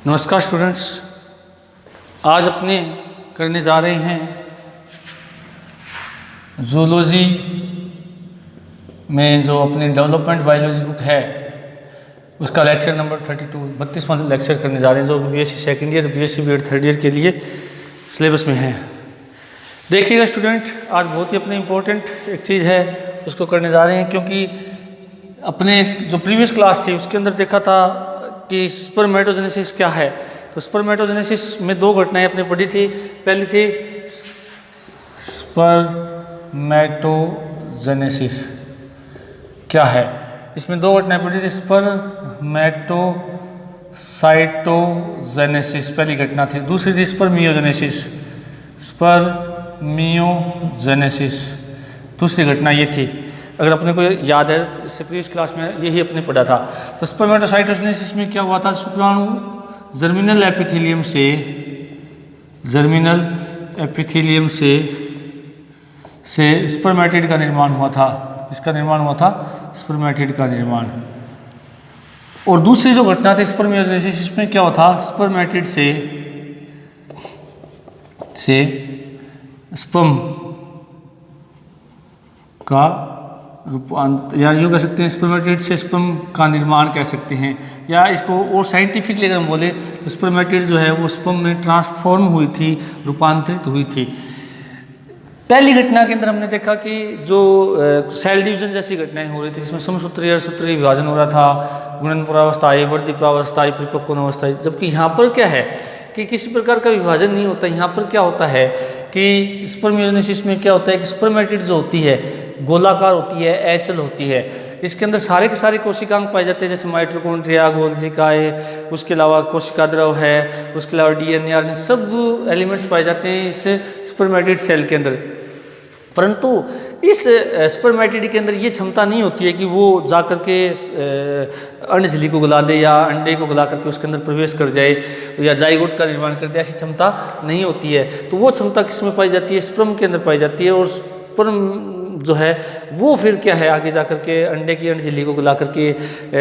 नमस्कार स्टूडेंट्स, आज अपने करने जा रहे हैं जूलॉजी में जो अपनी डेवलपमेंट बायोलॉजी बुक है उसका लेक्चर नंबर 32वां लेक्चर करने जा रहे हैं, जो BSc second year, BSc BEd third year के लिए सिलेबस में है। देखिएगा स्टूडेंट, आज बहुत ही अपने इम्पोर्टेंट एक चीज़ है उसको करने जा रहे हैं, क्योंकि अपने जो प्रीवियस क्लास थी उसके अंदर देखा था कि स्पर्मेटोजेनेसिस क्या है। तो स्पर्मेटोजेनेसिस में दो घटनाएं अपने पढ़ी थी। पहली थी स्पर्मेटोजेनेसिस क्या है, इसमें दो घटनाएं पढ़ी थी। स्पर्मेटोसाइटोजेनेसिस पहली घटना थी, दूसरी थी स्पर्मियोजेनेसिस। स्पर्मियोजेनेसिस दूसरी घटना ये थी, अगर अपने को याद है इससे प्रीवियस क्लास में यही अपने पढ़ा था। तो स्पर्मेटोसाइटोजेनेसिस में क्या हुआ था, शुक्राणु जर्मिनल एपिथेलियम से स्पर्मेटिड का निर्माण हुआ था। इसका निर्माण हुआ था, स्पर्मेटिड का निर्माण। और दूसरी जो घटना थी स्पर्मियोजेनेसिस, इसमें क्या हुआ था, स्पर्मेटिड से स्पर्म का रूपांतर, या यूँ कह सकते हैं स्पर्मेटिड से स्पर्म का निर्माण कह सकते हैं, या इसको और साइंटिफिकली अगर हम बोले तो स्पर्मेटिड जो है वो स्पर्म में ट्रांसफॉर्म हुई थी, रूपांतरित हुई थी। पहली घटना के अंदर हमने देखा कि जो सेल डिवीजन जैसी घटनाएं हो रही थी, जिसमें समसूत्री अर्धसूत्री विभाजन हो रहा था, गुणन प्रावस्थाई, वर्धी प्रावस्थाई, परिपक्वन अवस्थाई। जबकि यहाँ पर क्या है कि किसी प्रकार का विभाजन नहीं होता। यहाँ पर क्या होता है कि स्पर्मियोजेनेसिस में क्या होता है कि स्पर्मेटिड जो होती है गोलाकार होती है, एचल होती है। इसके अंदर सारे के सारे कोशिकांग पाए जाते हैं, जैसे माइटोकॉन्ड्रिया, गोल्जिकाए, उसके अलावा कोशिका द्रव है, उसके अलावा डीएनए, आर सब एलिमेंट्स पाए जाते हैं इस स्पर्मेटिड सेल के अंदर। परंतु इस स्पर्मेटिड के अंदर ये क्षमता नहीं होती है कि वो जा करके अंड झिल्ली को गला दे या अंडे को गला करके उसके अंदर प्रवेश कर जाए या जाइगोट का निर्माण कर दे, ऐसी क्षमता नहीं होती है। तो वो क्षमता किस में पाई जाती है, स्पर्म के अंदर पाई जाती है। और स्पर्म जो है वो फिर क्या है, आगे जा करके अंडे की अंड झिल्ली को गला करके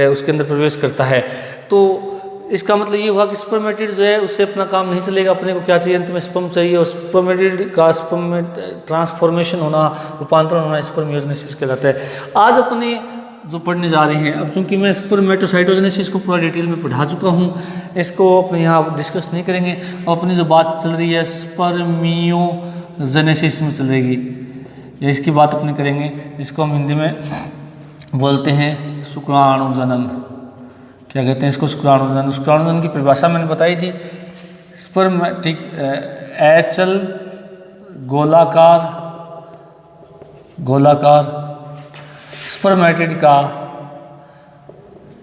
उसके अंदर प्रवेश करता है। तो इसका मतलब ये हुआ कि स्पर्मेटिड जो है उससे अपना काम नहीं चलेगा। अपने को क्या चाहिए, अंत में स्पर्म चाहिए, और स्पर्मेटिड का स्पर्म में ट्रांसफॉर्मेशन होना, रूपांतरण होना स्पर्मियोजेनेसिस कहलाता है। आज अपने जो पढ़ने जा रहे हैं, अब चूंकि मैं स्पर्मेटोसाइटोजेनेसिस को पूरा डिटेल में पढ़ा चुका हूँ, इसको अपने यहाँ डिस्कस नहीं करेंगे। अपनी जो बात चल रही है स्पर्मियोजेनेसिस में चलेगी, या इसकी बात अपने करेंगे। इसको हम हिंदी में बोलते हैं शुक्राणुजनन। क्या कहते हैं इसको, शुक्राणुजनन। शुक्राणुजनन की परिभाषा मैंने बताई थी, स्पर्मेटिक एचल गोलाकार स्पर्मेटिड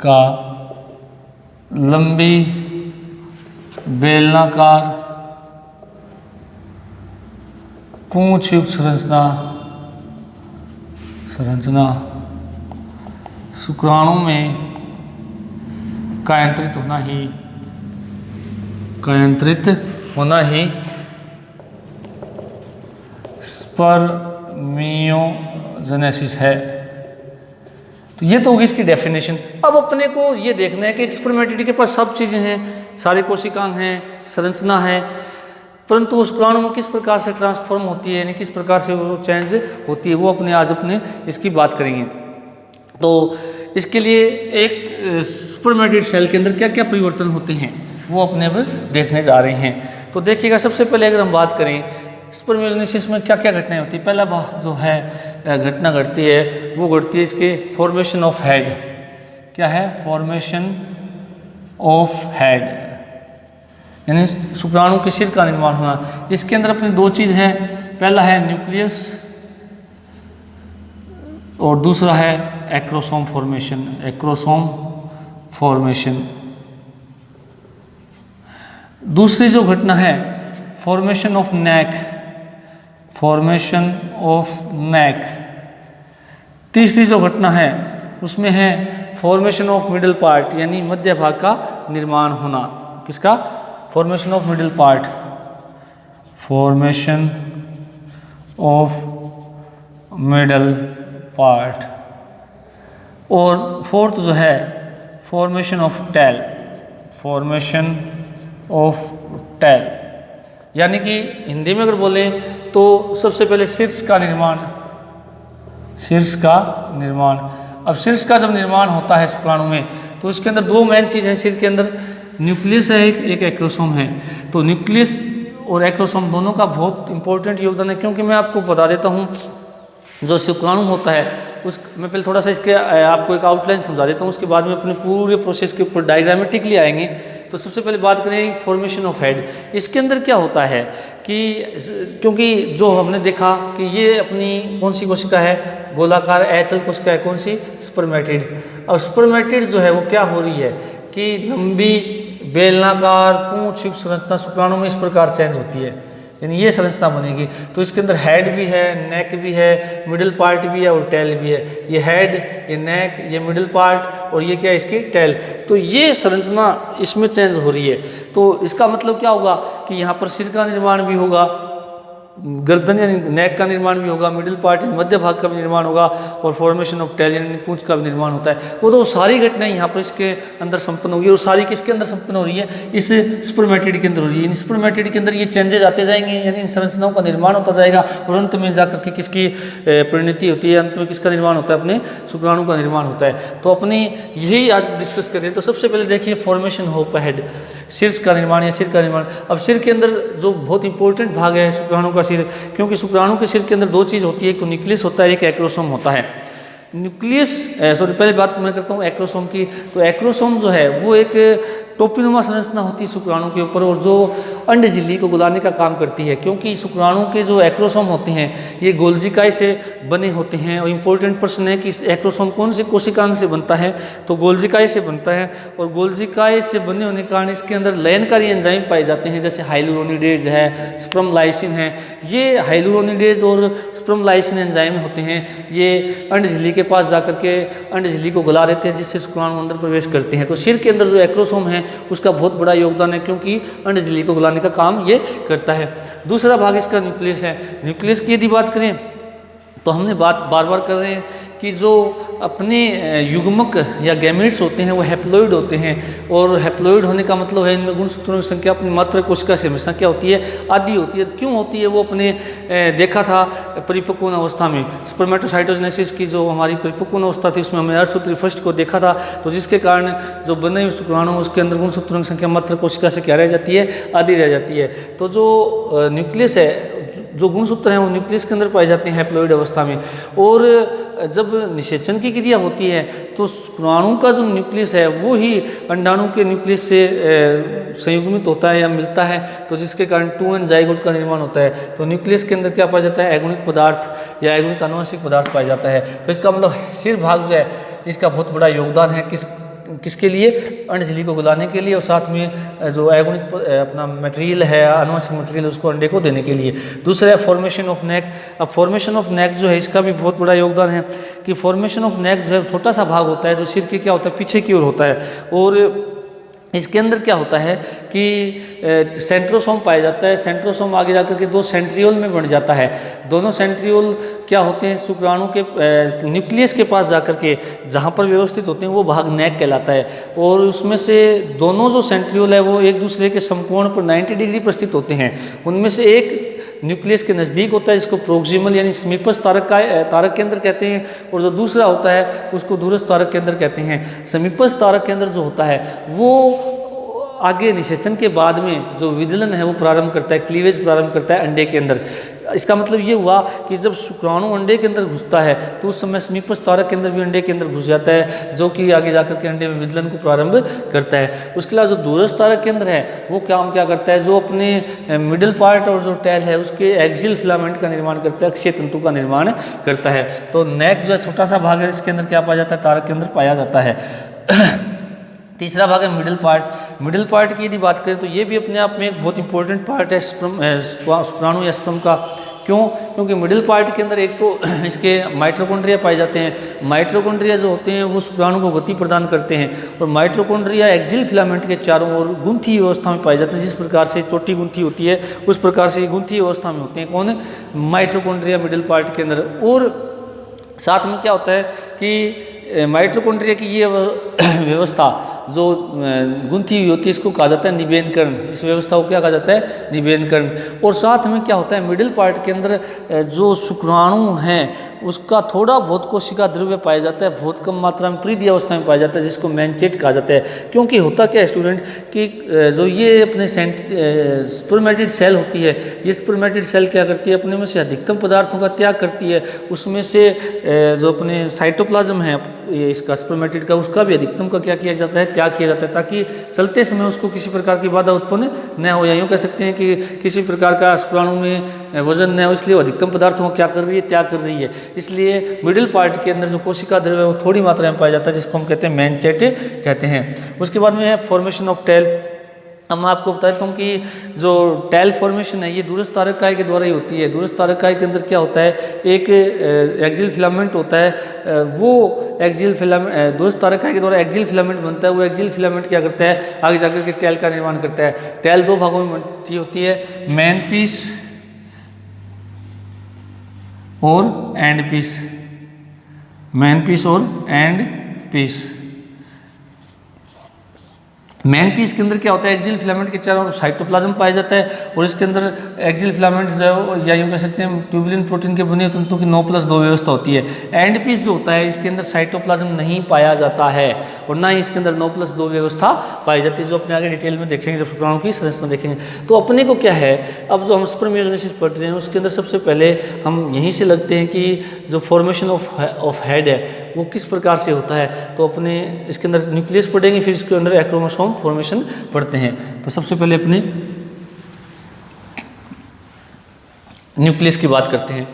का लंबी बेलनाकार पूंछ युक्त संरचना शुक्राणु में कायांतरित होना ही स्पर्मियोजेनेसिस है। तो ये तो होगी इसकी डेफिनेशन। अब अपने को ये देखना है कि स्पर्मेटिड के पास सब चीज़ें हैं, सारे कोशिकांग हैं, संरचना है, परंतु उस शुक्राणु में किस प्रकार से ट्रांसफॉर्म होती है, यानी किस प्रकार से वो चेंज होती है, वो आज अपने इसकी बात करेंगे। तो इसके लिए एक स्पर्मेटिड सेल के अंदर क्या क्या परिवर्तन होते हैं वो अपने अब देखने जा रहे हैं। तो देखिएगा, सबसे पहले अगर हम बात करें स्पर्मियोजेनेसिस में क्या क्या घटनाएं होती है, पहला जो है घटना घटती है वो घटती है इसके फॉर्मेशन ऑफ हेड। क्या है, फॉर्मेशन ऑफ हेड, यानी शुक्राणु के सिर का निर्माण होना। इसके अंदर अपनी दो चीज़ है, पहला है न्यूक्लियस और दूसरा है एक्रोसोम फॉर्मेशन। दूसरी जो घटना है फॉर्मेशन ऑफ नेक। तीसरी जो घटना है उसमें है फॉर्मेशन ऑफ मिडल पार्ट, यानी मध्य भाग का निर्माण होना। किसका, फॉर्मेशन ऑफ मिडल पार्ट, और फोर्थ जो है formation of tail, of tail, यानी कि हिंदी में अगर बोले तो सबसे पहले शीर्ष का निर्माण, शीर्ष का निर्माण। अब शीर्ष का जब निर्माण होता है शुक्राणु में तो इसके अंदर दो मेन चीज़ है, शीर्ष के अंदर न्यूक्लियस है, एक एक्रोसोम है। तो न्यूक्लियस और एक्रोसोम दोनों का बहुत इंपॉर्टेंट योगदान है, क्योंकि मैं आपको बता देता हूँ जो शुक्राणु होता है उस, मैं पहले थोड़ा सा इसके आपको एक आउटलाइन समझा देता हूँ, उसके बाद में अपने पूरे प्रोसेस के ऊपर डायग्रामेटिकली आएंगे। तो सबसे पहले बात करें फॉर्मेशन ऑफ हेड। इसके अंदर क्या होता है कि क्योंकि जो हमने देखा कि ये अपनी कौन सी कोशिका है, गोलाकार एचल कोशिका है, कौन सी, स्पर्मेटिड। अब स्पर्मेटिड जो है वो क्या हो रही है कि लंबी बेलनाकार पूंछ युक्त संरचना शुक्राणु में इस प्रकार चेंज होती है, यानी ये संरचना बनेगी। तो इसके अंदर हेड भी है, नेक भी है, मिडिल पार्ट भी है और टेल भी है। ये हेड, ये नेक, ये मिडिल पार्ट और ये क्या है इसकी टेल। तो ये संरचना इसमें चेंज हो रही है। तो इसका मतलब क्या होगा कि यहाँ पर सिर का निर्माण भी होगा, गर्दन यानी नेक का निर्माण भी होगा, मिडिल पार्ट मध्य भाग का भी निर्माण होगा और फॉर्मेशन ऑफ टेल यानी पूंछ का भी निर्माण होता है। वो तो सारी घटनाएं यहाँ पर इसके अंदर संपन्न होगी, और सारी किसके अंदर संपन्न हो रही है, इस स्पर्मेटिड के अंदर हो रही है। स्पर्मेटिड के अंदर ये चेंजेज आते जाएंगे, यानी इन संरचनाओं का निर्माण होता जाएगा और अंत में जाकर के किसकी परिणति होती है, अंत में किसका निर्माण होता है, अपने शुक्राणु का निर्माण होता है। तो अपनी यही आज डिस्कस कर रहे हैं। तो सबसे पहले देखिए फॉर्मेशन ऑफ हेड, शीर्ष का निर्माण या सिर का निर्माण। अब सिर के अंदर जो बहुत इंपॉर्टेंट भाग है शुक्राणु का सिर, क्योंकि शुक्राणु के सिर के अंदर दो चीज़ होती है, एक तो न्यूक्लियस होता है, एक एक्रोसोम होता है। न्यूक्लियस पहले बात मैं करता हूँ एक्रोसोम की। तो एक्रोसोम जो है वो एक टोपीनुमा संरचना होती है शुक्राणु के ऊपर, और जो अंड झिल्ली को गुलाने का काम करती है, क्योंकि शुक्राणु के जो एक्रोसोम होते हैं ये गोल्जिकाई से बने होते हैं। और इम्पोर्टेंट प्रश्न है कि एक्रोसोम कौन सी कोशिकांग से बनता है, तो गोल्जिकाई से बनता है। और गोल्जिकाई से बने होने के कारण इसके अंदर लयनकारी एंजाइम पाए जाते हैं, जैसे हाइलुरोनिडेज है, स्पर्मलाइसिन है। ये हाइलुरोनिडेज और स्पर्मलाइसिन एंजाइम होते हैं, ये अंड झिल्ली के पास जाकर के अंड झिल्ली को गला देते हैं, जिससे शुक्राणु अंदर प्रवेश करते हैं। तो सिर के अंदर जो एक्रोसोम है उसका बहुत बड़ा योगदान है, क्योंकि अंड झिल्ली को गलाने का काम ये करता है। दूसरा भाग इसका न्यूक्लियस है। न्यूक्लियस की यदि बात करें तो हमने बात बार बार कर रहे हैं कि जो अपने युग्मक या गैमेट्स होते हैं वो हैप्लॉइड होते हैं, और हैप्लॉइड होने का मतलब है इनमें गुणसूत्रों की संख्या अपनी मात्र कोशिका से हमेशा क्या होती है, आधी होती है। क्यों होती है वो अपने देखा था परिपक्व अवस्था में, स्पर्मेटोसाइटोजेनेसिस की जो हमारी परिपक्व अवस्था थी उसमें हमने अर्धसूत्री फर्स्ट को देखा था। तो जिसके कारण जो बने हुए शुक्राणु उसके अंदर गुणसूत्रों की संख्या मात्र कोशिका से क्या रह जाती है, आधी रह जाती है। तो जो न्यूक्लियस है, जो गुणसूत्र हैं वो न्यूक्लियस के अंदर पाए जाते हैं हैप्लॉइड अवस्था में। और जब निषेचन की क्रिया होती है तो शुक्राणु का जो न्यूक्लियस है वो ही अंडाणु के न्यूक्लियस से संयुग्मित होता है या मिलता है, तो जिसके कारण 2n जाइगोट का निर्माण होता है। तो न्यूक्लियस के अंदर क्या पाया जाता है, एगोनिक पदार्थ या एगोनिक आनुवंशिक पदार्थ पाया जाता है। तो इसका मतलब सिर भाग जो है इसका बहुत बड़ा योगदान है किसके लिए, अंड झिल्ली को गलाने के लिए, और साथ में जो एगोनिक अपना मटेरियल है, आनुवंशिक मटेरियल, उसको अंडे को देने के लिए। दूसरा है फॉर्मेशन ऑफ नेक। अब फॉर्मेशन ऑफ नेक जो है इसका भी बहुत बड़ा योगदान है कि फॉर्मेशन ऑफ नेक जो है छोटा सा भाग होता है जो सिर के क्या होता है, पीछे की ओर होता है। और इसके अंदर क्या होता है कि सेंट्रोसोम पाया जाता है। सेंट्रोसोम आगे जाकर के दो सेंट्रियोल में बन जाता है। दोनों सेंट्रियोल क्या होते हैं, शुक्राणु के न्यूक्लियस के पास जाकर के जहाँ पर व्यवस्थित होते हैं वो भाग नेक कहलाता है। और उसमें से दोनों जो सेंट्रियोल है वो एक दूसरे के समकोण पर 90 डिग्री पर स्थित होते हैं। उनमें से एक न्यूक्लियस के नज़दीक होता है जिसको प्रोक्सिमल यानी समीपस्थ तारक केंद्र कहते हैं, और जो दूसरा होता है उसको दूरस्थ तारक केंद्र कहते हैं। समीपस्थ तारक केंद्र जो होता है वो आगे निषेचन के बाद में जो विदलन है वो प्रारंभ करता है, क्लीवेज प्रारंभ करता है अंडे के अंदर। इसका मतलब ये हुआ कि जब शुक्राणु अंडे के अंदर घुसता है तो उस समय समीपस्थ तारक के अंदर भी अंडे के अंदर घुस जाता है, जो कि आगे जाकर के अंडे में विदलन को प्रारंभ करता है। उसके अलावा जो दूरस्थ तारक केंद्र है वो काम क्या करता है, जो अपने मिडिल पार्ट और जो टेल है उसके एक्सियल फिलामेंट का निर्माण करता है, अक्षीय तंतु का निर्माण करता है। तो नेक जो है छोटा सा भाग है, इसके अंदर क्या पाया जाता है, तारक के अंदर पाया जाता है। तीसरा भाग है मिडिल पार्ट। मिडिल पार्ट की यदि बात करें तो ये भी अपने आप में एक बहुत इंपॉर्टेंट पार्ट है शुक्राणु या स्पर्म का। क्यों? क्योंकि मिडिल पार्ट के अंदर एक तो इसके माइटोकॉन्ड्रिया पाए जाते हैं। माइटोकॉन्ड्रिया जो होते हैं वो शुक्राणु को गति प्रदान करते हैं, और माइटोकॉन्ड्रिया एक्सियल फिलामेंट के चारों ओर गुंथी अवस्था में पाए जाते हैं। जिस प्रकार से चोटी गुंथी होती है उस प्रकार से गुंथी अवस्था में होते हैं। कौन? माइटोकॉन्ड्रिया मिडिल पार्ट के अंदर। और साथ में क्या होता है कि माइटोकॉन्ड्रिया की ये व्यवस्था जो गुंथी हुई होती है इसको कहा जाता है निवेदकरण। इस व्यवस्था को क्या कहा जाता है? निवेदकरण। और साथ में क्या होता है, मिडिल पार्ट के अंदर जो शुक्राणु हैं उसका थोड़ा बहुत कोशिका द्रव्य पाया जाता है, बहुत कम मात्रा में परिधीय अवस्था में पाया जाता है, जिसको मैंचेट कहा जाता है। क्योंकि होता क्या है स्टूडेंट कि जो ये अपने स्पर्मेटिड सेल होती है, ये स्पर्मेटिड सेल क्या करती है, अपने में से अधिकतम पदार्थों का त्याग करती है। उसमें से जो अपने साइटोप्लाज्म है इसका स्पर्मेटिड का, उसका भी अधिकतम का क्या किया जाता है? त्याग किया जाता है, ताकि चलते समय उसको किसी प्रकार की बाधा उत्पन्न न हो, या यूँ कह सकते हैं कि किसी प्रकार का शुक्राणु में वजन न हो, इसलिए वो अधिकतम पदार्थों को क्या कर रही है? त्याग कर रही है। इसलिए मिडिल पार्ट के अंदर जो कोशिका द्रव्य है वो थोड़ी मात्रा में पाया जाता है, जिसको हम कहते हैं मैंचेट कहते हैं। उसके बाद में है फॉर्मेशन ऑफ टेल। अब मैं आपको बता देता हूँ कि जो टेल फॉर्मेशन है ये दूरस्थ तारक काय के द्वारा ही होती है। दूरस्थ तारक काय के अंदर क्या होता है, एक एक्सियल फिलामेंट होता है, वो एक्सियल फिलामेंट दूरस्थ तारक काय के द्वारा एक्सियल फिलामेंट बनता है। वो एक्सियल फिलामेंट क्या करता है, आगे जाकर के टेल का निर्माण करता है। टेल दो भागों में बनती होती है, मेन पीस और एंड पीस। मेन पीस और एंड पीस। मेन पीस के अंदर क्या होता है, एक्सियल फिलामेंट के चारों ओर साइटोप्लाज्म पाया जाता है, और इसके अंदर एक्सियल फिलामेंट जो है या यूँ कह सकते हैं ट्यूबुलिन प्रोटीन के बने तंतुओं की 9+2 व्यवस्था होती है। एंड पीस जो होता है इसके अंदर साइटोप्लाज्म नहीं पाया जाता है, और ना ही इसके अंदर 9+2 व्यवस्था पाई जाती है, जो अपने आगे डिटेल में देखेंगे जब शुक्राणु की संरचना देखेंगे। तो अपने को क्या है, अब जो हम स्पर्मियोजेनेसिस पढ़ रहे हैं उसके अंदर सबसे पहले हम यहीं से लगते हैं कि जो फॉर्मेशन ऑफ हेड है वो किस प्रकार से होता है। तो अपने इसके अंदर न्यूक्लियस पढ़ेंगे, फिर इसके अंदर एक्रोमोसोम फॉर्मेशन पढ़ते हैं। तो सबसे पहले अपने न्यूक्लियस की बात करते हैं।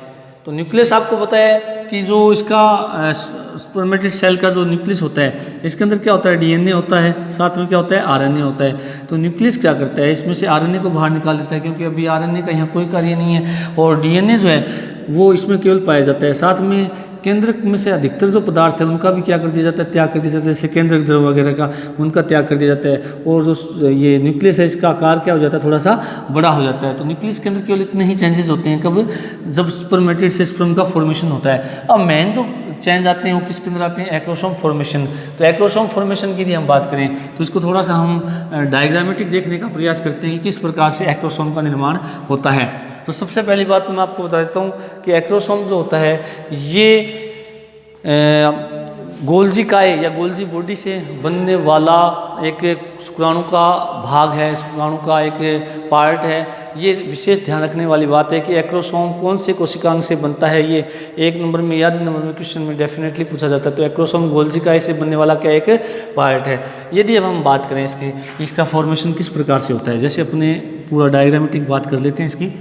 तो न्यूक्लियस आपको पता है कि जो इसका स्पर्मेटिड सेल का जो न्यूक्लियस होता है इसके अंदर क्या होता है, डीएनए होता है, साथ में क्या होता है, आरएनए होता है। तो न्यूक्लियस क्या करता है, इसमें से आरएनए को बाहर निकाल देता है, क्योंकि अभी आरएनए का यहाँ कोई कार्य नहीं है, और डीएनए जो है वो इसमें केवल पाया जाता है। साथ में केंद्रक में से अधिकतर जो पदार्थ है उनका भी क्या कर दिया जाता है, त्याग कर दिया जाता है, जैसे केंद्रक द्रव वगैरह का उनका त्याग कर दिया जाता है। और जो ये न्यूक्लियस है इसका आकार क्या हो जाता है, थोड़ा सा बड़ा हो जाता है। तो न्यूक्लियस के अंदर केवल इतने ही चेंजेस होते हैं कब, जब स्पर्मेटिड से स्पर्म का फॉर्मेशन होता है। अब मेन जो चेंज आते हैं वो किसके अंदर आते हैं, एक्रोसोम फॉर्मेशन। तो एक्रोसोम फॉर्मेशन की यदि हम बात करें तो इसको थोड़ा सा हम डायग्रामेटिक देखने का प्रयास करते हैं कि किस प्रकार से एक्रोसोम का निर्माण होता है। तो सबसे पहली बात तो मैं आपको बता देता हूँ कि एक्रोसोम जो होता है ये गोल्जी काय या गोल्जी बॉडी से बनने वाला एक शुक्राणु का भाग है, शुक्राणु का एक पार्ट है। ये विशेष ध्यान रखने वाली बात है कि एक्रोसोम कौन से कोशिकांग से बनता है, ये 1 नंबर में या 2 नंबर में क्वेश्चन में डेफिनेटली पूछा जाता है। तो एक्रोसोम गोल्जी काय से बनने वाला क्या एक पार्ट है। यदि अब हम बात करें इसकी, इसका फॉर्मेशन किस प्रकार से होता है, जैसे अपने पूरा डायग्रामेटिक बात कर लेते हैं इसकी।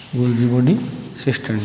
Golgi body system.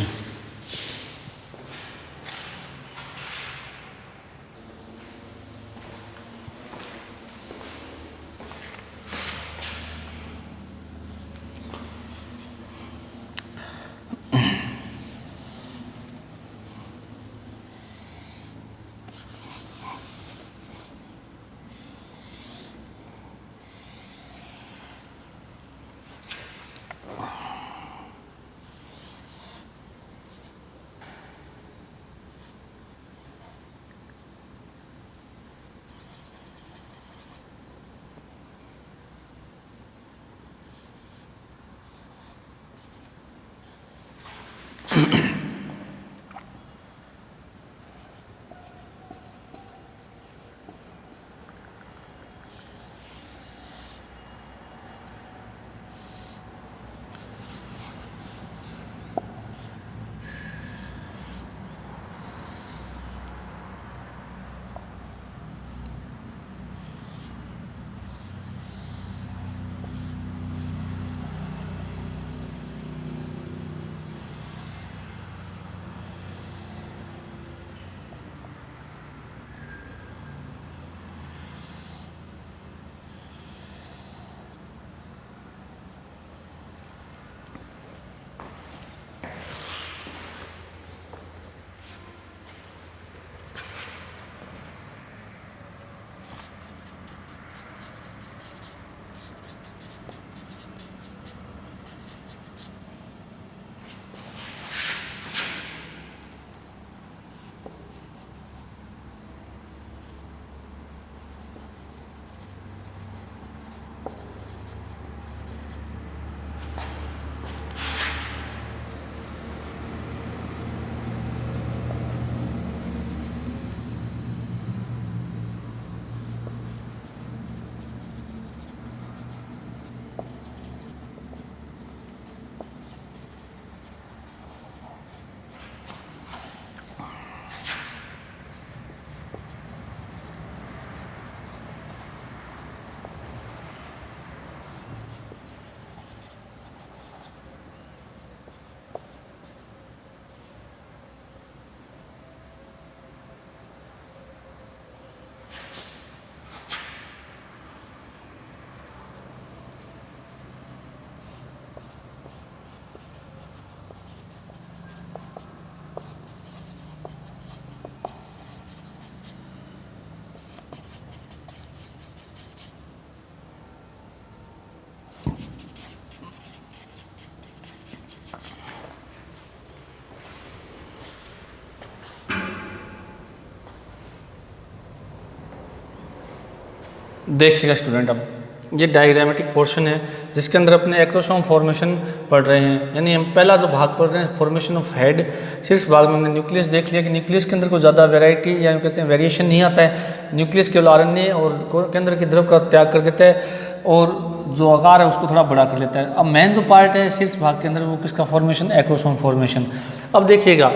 देखिएगा स्टूडेंट, अब ये डायग्रामेटिक पोर्शन है जिसके अंदर अपने एक्रोसोम फॉर्मेशन पढ़ रहे हैं। यानी हम पहला जो भाग पढ़ रहे हैं फॉर्मेशन ऑफ हेड, शीर्ष भाग में हमने न्यूक्लियस देख लिया कि न्यूक्लियस के अंदर कोई ज़्यादा वैरायटी या कहते हैं वेरिएशन नहीं आता है। न्यूक्लियस केवल आरएनए और केंद्र के द्रव का त्याग कर देता है और जो आकार है उसको थोड़ा बड़ा कर लेता है। अब मेन जो पार्ट है शीर्ष भाग के अंदर वो किसका फॉर्मेशन, एक्रोसोम फॉर्मेशन। अब देखिएगा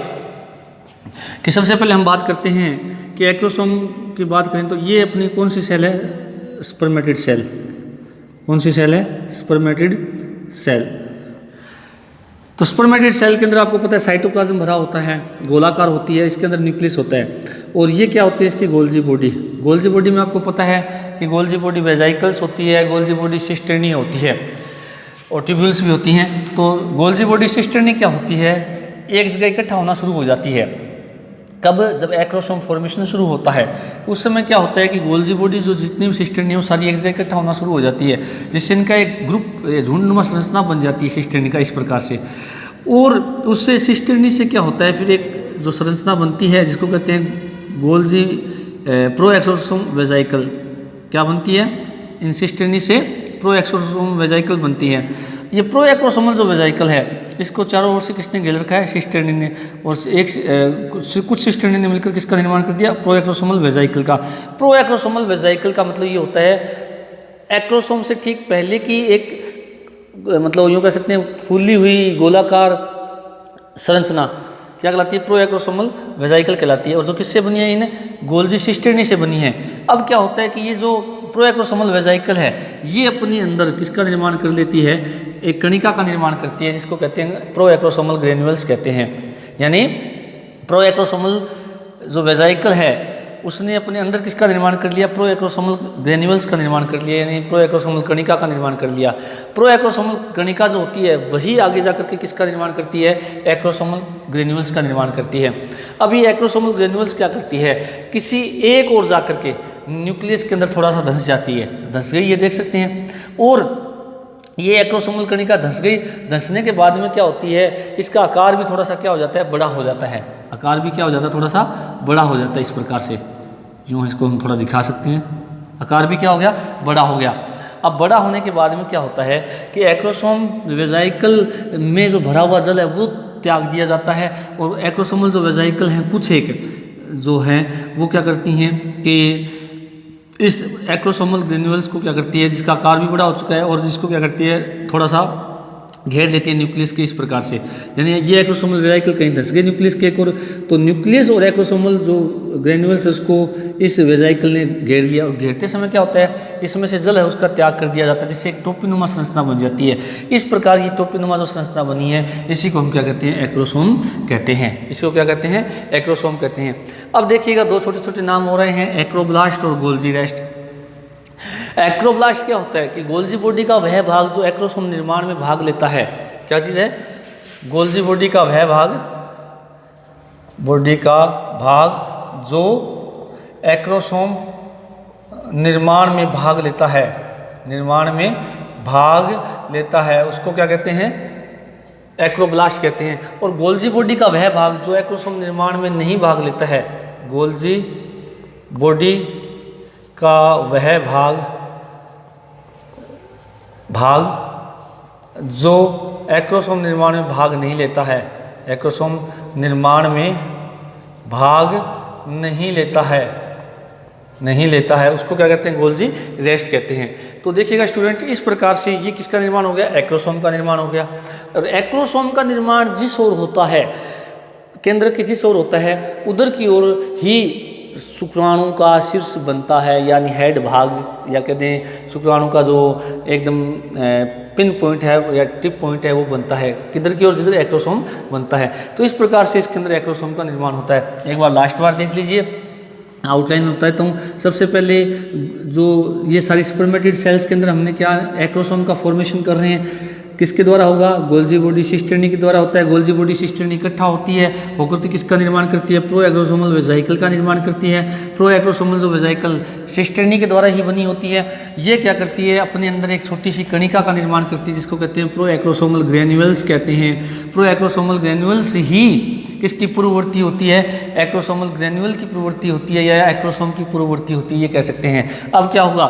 कि सबसे पहले हम बात करते हैं कि एक्रोसोम की बात करें तो ये अपनी कौन सी सेल है, स्पर्मेटिड सेल। कौन सी सेल है, स्पर्मेटिड सेल। तो स्पर्मेटिड सेल के अंदर आपको पता है साइटोप्लाज्म भरा होता है, गोलाकार होती है, इसके अंदर न्यूक्लियस होता है और ये क्या होती है इसकी गोल्जी बॉडी। गोल्जी बॉडी में आपको पता है कि गोल्जी बॉडी वेजाइकल्स होती है, गोल्जी बॉडी सिस्टर्नी होती है और ट्यूब्यूल्स भी होती हैं। तो गोल्जी बॉडी सिस्टर्नी क्या होती है, एक जगह इकट्ठा होना शुरू हो जाती है। कब, जब एक्रोसोम फॉर्मेशन शुरू होता है उस समय क्या होता है कि गोल्जी बॉडी जो जितनी भी सिस्टर्नी है वो सारी एक जगह इकट्ठा होना शुरू हो जाती है, जिससे इनका एक ग्रुप झुंडनुमा संरचना बन जाती है सिस्टर्नी का इस प्रकार से। और उससे सिस्टर्नी से क्या होता है फिर एक जो संरचना बनती है जिसको कहते हैं गोल्जी प्रो एक्सोसोम वेजाइकल। क्या बनती है, इन सिस्टर्नी से प्रो एक्सोसोम वेजाइकल बनती है। ये प्रो एक्रोसोमल जो वेजाइकल है इसको चारों ओर से किसने घेर रखा है, सिस्टर्नी ने, और कुछ सिस्टर्नी ने मिलकर किसका निर्माण कर दिया, प्रो एक्रोसोमल वेजाइकल का। प्रो एक्रोसोमल वेजाइकल का मतलब ये होता है एक्रोसोम से ठीक पहले की एक मतलब यूँ कह सकते हैं फूली हुई गोलाकार संरचना क्या कहलाती है, प्रो एक्रोसोमल वेजाइकल कहलाती है और जो किससे बनी है, इन्हें गोल्जी सिस्टर्नी से बनी है। अब क्या होता है कि ये जो प्रो एक्रोसोमल वेजाइकल है ये अपने अंदर किसका निर्माण कर लेती है, एक कणिका का निर्माण करती है जिसको कहते हैं प्रो एक्रोसोमल ग्रेन्यूल्स कहते हैं। यानी प्रो एक्रोसोमल जो वेजाइकल है उसने अपने अंदर किसका निर्माण कर लिया, प्रो एक्रोसोमल ग्रेन्यूल्स का निर्माण कर लिया, यानी प्रो एक्रोसोमल कणिका का निर्माण कर लिया। प्रो एक्रोसोमल कणिका जो होती है वही आगे जाकर के किसका निर्माण करती है, एक्रोसोमल ग्रेन्यूल्स का निर्माण करती है। अब ये एक्रोसोमल ग्रेन्यूल्स क्या करती है, किसी एक और जाकर के न्यूक्लियस के अंदर थोड़ा सा धंस जाती है, धंस गई ये देख सकते हैं। और ये एक्रोसोमल कणिका धंस गई, धंसने के बाद में क्या होती है, इसका आकार भी थोड़ा सा क्या हो जाता है, बड़ा हो जाता है। आकार भी क्या हो जाता है, थोड़ा सा बड़ा हो जाता है इस प्रकार से। यूँ इसको हम थोड़ा दिखा सकते हैं, आकार भी क्या हो गया, बड़ा हो गया। अब बड़ा होने के बाद में क्या होता है कि एक्रोसोम वेजाइकल में जो भरा हुआ जल है वो त्याग दिया जाता है और एक्रोसोमल जो वेजाइकल हैं कुछ एक जो हैं वो क्या करती हैं कि इस एक्रोसोमल ग्रेन्यूल्स को क्या करती है, जिसका आकार भी बड़ा हो चुका है और जिसको क्या करती है थोड़ा सा घेर लेती है न्यूक्लियस के इस प्रकार से। यानी ये एक्रोसोमल वेजाइकल कहीं धंस गए न्यूक्लियस के एक और, तो न्यूक्लियस और एक्रोसोमल जो ग्रेन्यूल्स है उसको इस वेजाइकल ने घेर लिया और घेरते समय क्या होता है, इसमें से जल है उसका त्याग कर दिया जाता है जिससे एक टोपीनुमा संरचना बन जाती है। इस प्रकार की टोपीनुमा जो संरचना बनी है इसी को हम क्या कहते हैं, एक्रोसोम कहते हैं। इसको क्या कहते हैं, एक्रोसोम कहते हैं। अब देखिएगा दो छोटे छोटे नाम हो रहे हैं, एक्रोब्लास्ट और गोल्जी रेस्ट। एक्रोब्लास्ट क्या होता है कि गोल्जी बॉडी का वह भाग जो एक्रोसोम निर्माण में भाग लेता है, क्या चीज़ है, गोल्जी बॉडी का वह भाग, बॉडी का भाग जो एक्रोसोम निर्माण में भाग लेता है, निर्माण में भाग लेता है, उसको क्या कहते हैं, एक्रोब्लास्ट कहते हैं। और गोल्जी बॉडी का वह भाग जो एक्रोसोम निर्माण में नहीं भाग लेता है, गोल्जी बॉडी का वह भाग जो एक्रोसोम निर्माण में भाग नहीं लेता है, एक्रोसोम निर्माण में भाग नहीं लेता है, उसको क्या कहते हैं, गोल्जी रेस्ट कहते हैं। तो देखिएगा स्टूडेंट, इस प्रकार से ये किसका निर्माण हो गया, एक्रोसोम का निर्माण हो गया। और एक्रोसोम का निर्माण जिस ओर होता है, केंद्र के जिस ओर होता है उधर की ओर ही शुक्राणु का शीर्ष बनता है, यानी हेड भाग, या कहते हैं शुक्राणु का जो एकदम पिन पॉइंट है या टिप पॉइंट है वो बनता है, किधर की ओर, जिधर एक्रोसोम बनता है। तो इस प्रकार से इसके अंदर एक्रोसोम का निर्माण होता है। एक बार लास्ट बार देख लीजिए, आउटलाइन में बताता हूँ। सबसे पहले जो ये सारी स्पर्मेटिड सेल्स के अंदर हमने क्या एक्रोसोम का फॉर्मेशन कर रहे हैं, किसके द्वारा होगा, गोल्जी बॉडी सिस्टर्नी के द्वारा होता है। गोल्जी बॉडी सिस्टर्नी इकट्ठा होती है, होकर के किसका निर्माण करती है, प्रो एक्रोसोमल वेजाइकल का निर्माण करती है। प्रो एक्रोसोमल जो वेजाइकल सिस्टर्नी के द्वारा ही बनी होती है, ये क्या करती है, अपने अंदर एक छोटी सी कणिका का निर्माण करती है जिसको कहते हैं प्रो एक्रोसोमल ग्रेन्यूल्स कहते हैं। प्रो एक्रोसोमल ग्रेन्यूल्स ही किसकी पूर्ववर्ती होती है, एक्रोसोमल ग्रेन्यूल की पूर्ववर्ती होती है या एक्रोसोम की पूर्ववर्ती होती है, ये कह सकते हैं। अब क्या होगा,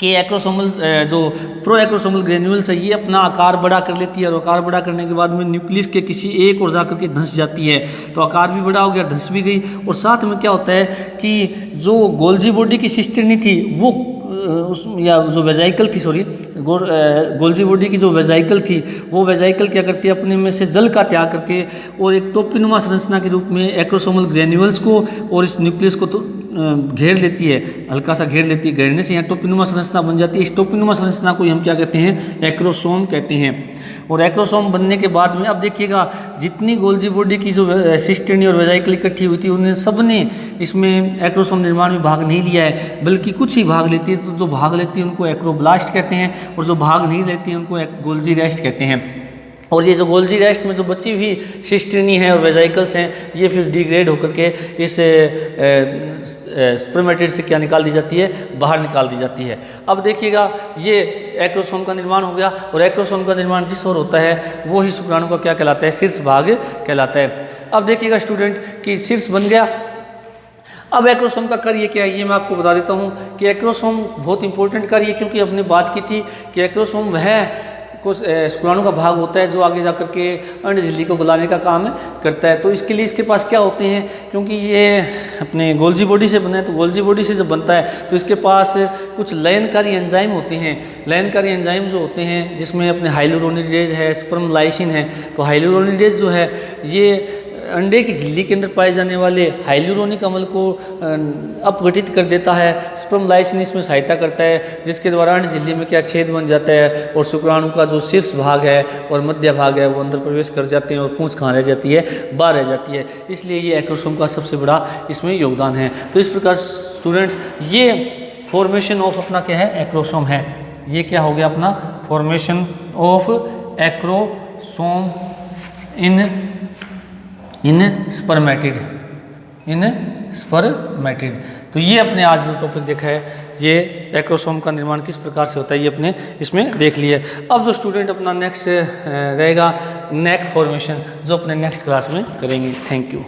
कि एक्रोसोमल जो प्रो एक्रोसोमल ग्रेन्यूल्स है ये अपना आकार बड़ा कर लेती है, और आकार बड़ा करने के बाद में न्यूक्लियस के किसी एक और जाकर के धंस जाती है, तो आकार भी बड़ा हो गया, धंस भी गई। और साथ में क्या होता है कि जो गोल्जी बॉडी की सिस्टर्नी थी वो उस या जो वेजाइकल थी, सॉरी गोल्जी बॉडी की जो वेजाइकल थी वो वेजाइकल क्या करती है, अपने में से जल का त्याग करके और एक टोपीनुमा संरचना के रूप में एक्रोसोमल ग्रेन्यूल्स को और इस न्यूक्लियस को तो घेर लेती है, हल्का सा घेर लेती है। घेरने से यहाँ टोपीनुमा संरचना बन जाती है। इस टोपीनुमा संरचना को हम क्या कहते हैं, एक्रोसोम कहते हैं। और एक्रोसोम बनने के बाद में अब देखिएगा जितनी गोल्जी बॉडी की जो सिस्टर्नी और वेजाइकल इकट्ठी हुई थी उन्हें सब ने इसमें एक्रोसोम निर्माण में भाग नहीं लिया है, बल्कि कुछ ही भाग लेती है। तो जो भाग लेती है उनको एक्रोब्लास्ट कहते हैं, और जो भाग नहीं लेती है उनको गोल्जी रेस्ट कहते हैं। और ये जो गोल्जी रेस्ट में जो बची हुई सिस्टर्नी है और वेजाइकल्स हैं ये फिर डिग्रेड होकर के इस स्पर्मेटिड से क्या निकाल दी जाती है, बाहर निकाल दी जाती है। अब देखिएगा ये एक्रोसोम का निर्माण हो गया, और एक्रोसोम का निर्माण जिस ओर होता है वो ही शुक्राणु का क्या कहलाता है, शीर्ष भाग कहलाता है। अब देखिएगा स्टूडेंट कि शीर्ष बन गया। अब एक्रोसोम का कार्य क्या है ये मैं आपको बता देता हूँ कि एक्रोसोम बहुत इंपॉर्टेंट कार्य है, क्योंकि हमने बात की थी कि एक्रोसोम वह शुक्राणु का भाग होता है जो आगे जाकर के अंड झिल्ली को गलाने का काम करता है। तो इसके लिए इसके पास क्या होते हैं, क्योंकि ये अपने गोल्जी बॉडी से बना है, तो गोल्जी बॉडी से जब बनता है तो इसके पास कुछ लयनकारी एंजाइम होते हैं। लयनकारी एंजाइम जो होते हैं जिसमें अपने हाइलुरोनिडेज है, स्पर्म लाइसिन है। तो हाइलुरोनिडेज जो है ये अंडे की झिल्ली के अंदर पाए जाने वाले हाइलुरोनिक अम्ल को अपघटित कर देता है। स्पर्म लाइसिन इसमें सहायता करता है, जिसके द्वारा अंड झिल्ली में क्या छेद बन जाता है, और शुक्राणु का जो शीर्ष भाग है और मध्य भाग है वो अंदर प्रवेश कर जाते हैं, और पूंछ कहाँ रह जाती है, बाहर रह जाती है। इसलिए ये एक्रोसोम का सबसे बड़ा इसमें योगदान है। तो इस प्रकार स्टूडेंट्स ये फॉर्मेशन ऑफ अपना क्या है, एक्रोसोम है। ये क्या हो गया अपना formation of acrosome in spermatid, तो ये अपने आज जो टॉपिक देखा है ये एक्रोसोम का निर्माण किस प्रकार से होता है ये अपने इसमें देख लिए। अब जो स्टूडेंट अपना नेक्स्ट रहेगा नेक फॉर्मेशन, जो अपने नेक्स्ट क्लास में करेंगे। Thank you.